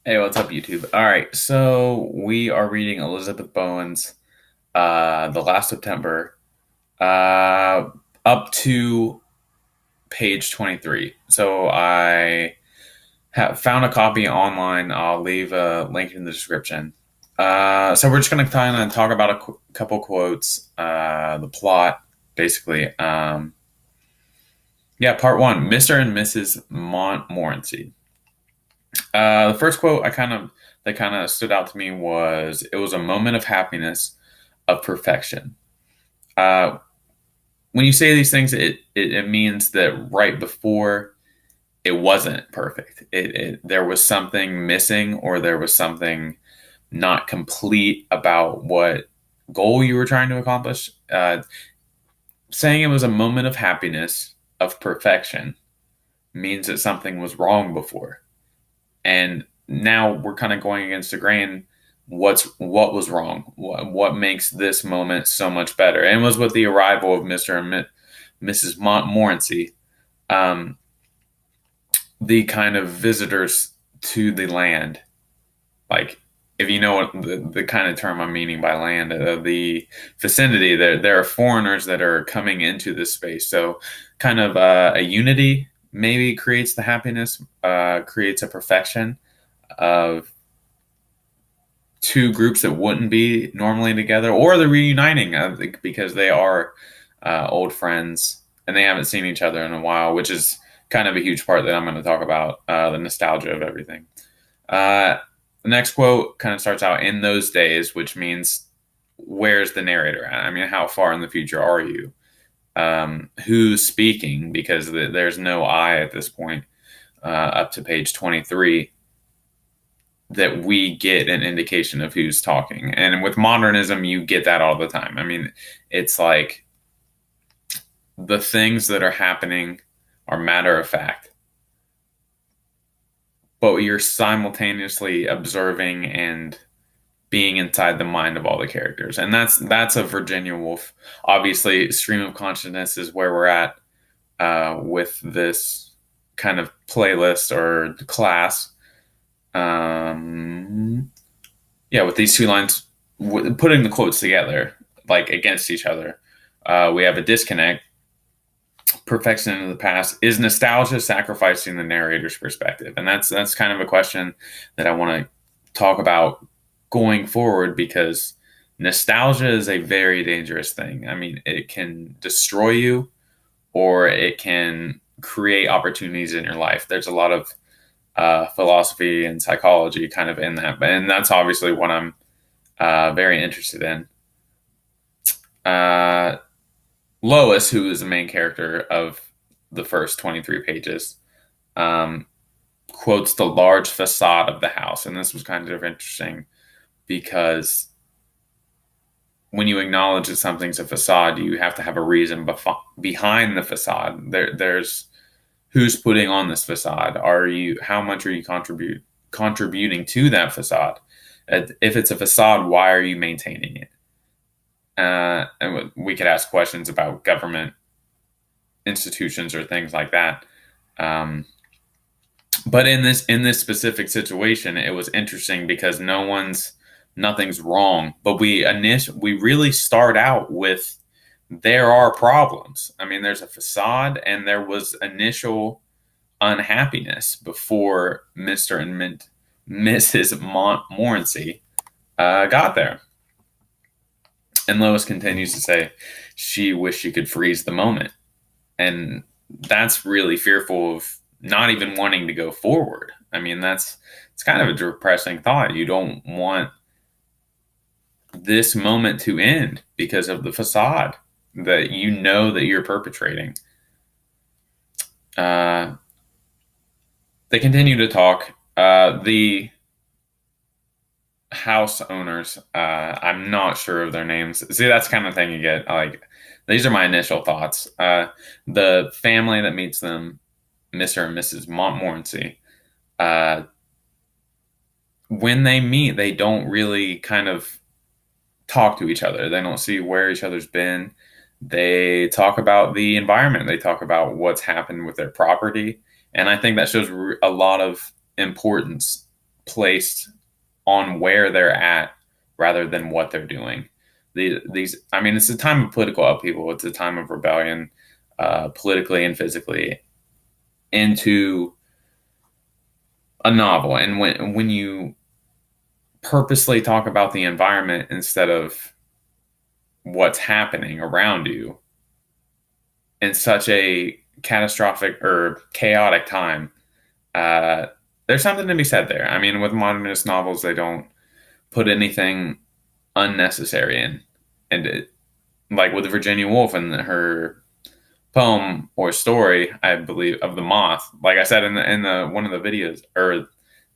Hey, what's up, YouTube? All right, so we are reading Elizabeth Bowen's The Last September uh, up to page 23. So I have found a copy online. I'll leave a link in the description. So we're just going to kind of talk about a couple quotes, the plot, basically. Yeah, part one, Mr. and Mrs. Montmorency. The first quote that kind of stood out to me was, "It was a moment of happiness, of perfection." Uh, when you say these things, it means that right before it wasn't perfect. There was something missing, or there was something not complete about what goal you were trying to accomplish. Saying it was a moment of happiness, of perfection, means that something was wrong before, and now we're kind of going against the grain. What was wrong? What makes this moment so much better? And it was with the arrival of Mr. and Mrs. Montmorency, um, the kind of visitors to the land. Like, if you know what the kind of term I'm meaning by land, the vicinity, there are foreigners that are coming into this space. So, kind of a unity maybe creates the happiness, creates a perfection of two groups that wouldn't be normally together, or the reuniting because they are old friends and they haven't seen each other in a while, which is kind of a huge part that I'm going to talk about, the nostalgia of everything. Uh, the next quote kind of starts out, "In those days," which means where's the narrator at? I mean, how far in the future are you? Who's speaking? Because there's no I at this point, up to page 23, that we get an indication of who's talking. And with modernism, you get that all the time. I mean, it's like the things that are happening are matter of fact, but you're simultaneously observing and being inside the mind of all the characters. And that's a Virginia Woolf. Obviously, stream of consciousness is where we're at, with this kind of playlist or class. Yeah, with these two lines, putting the quotes together, like against each other, we have a disconnect. Perfection in the past, is nostalgia sacrificing the narrator's perspective, and that's kind of a question that I want to talk about going forward, because nostalgia is a very dangerous thing. I mean, it can destroy you, or it can create opportunities in your life. There's a lot of philosophy and psychology kind of in that, and that's obviously what I'm very interested in. Uh, Lois, who is the main character of the first 23 pages, um, quotes the large facade of the house. And this was kind of interesting because when you acknowledge that something's a facade, you have to have a reason behind the facade. There's who's putting on this facade. How much are you contributing to that facade? If it's a facade, why are you maintaining it? And we could ask questions about government institutions or things like that. Um, but in this specific situation, it was interesting because nothing's wrong. But we really start out with, there are problems. I mean, there's a facade, and there was initial unhappiness before Mr. and Mrs. Montmorency got there. And Lois continues to say she wished she could freeze the moment. And that's really fearful of not even wanting to go forward. I mean, it's kind of a depressing thought. You don't want this moment to end because of the facade that you know that you're perpetrating. Uh, they continue to talk. The house owners, I'm not sure of their names. See, that's kind of thing you get. Like, these are my initial thoughts. The family that meets them, Mr. and Mrs. Montmorency, uh, when they meet, they don't really kind of talk to each other. They don't see where each other's been. They talk about the environment. They talk about what's happened with their property. And I think that shows a lot of importance placed on where they're at rather than what they're doing. I mean, it's a time of political upheaval. It's a time of rebellion, politically and physically, into a novel. And when you purposely talk about the environment instead of what's happening around you in such a catastrophic or chaotic time, uh, there's something to be said there. I mean, with modernist novels, they don't put anything unnecessary in, and like with Virginia Woolf and her poem or story, I believe, of the moth. Like I said in the one of the videos, or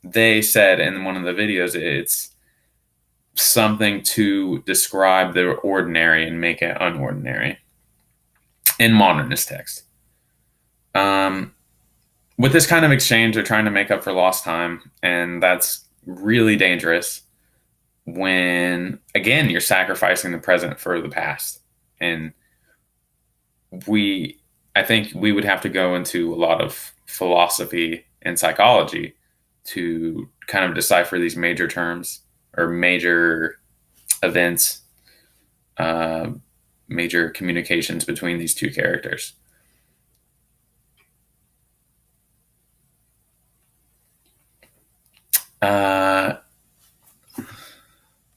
they said in one of the videos, it's something to describe the ordinary and make it unordinary in modernist text. Um, with this kind of exchange, they're trying to make up for lost time, and that's really dangerous when, again, you're sacrificing the present for the past. And we, I think we would have to go into a lot of philosophy and psychology to kind of decipher these major terms or major events, uh, major communications between these two characters.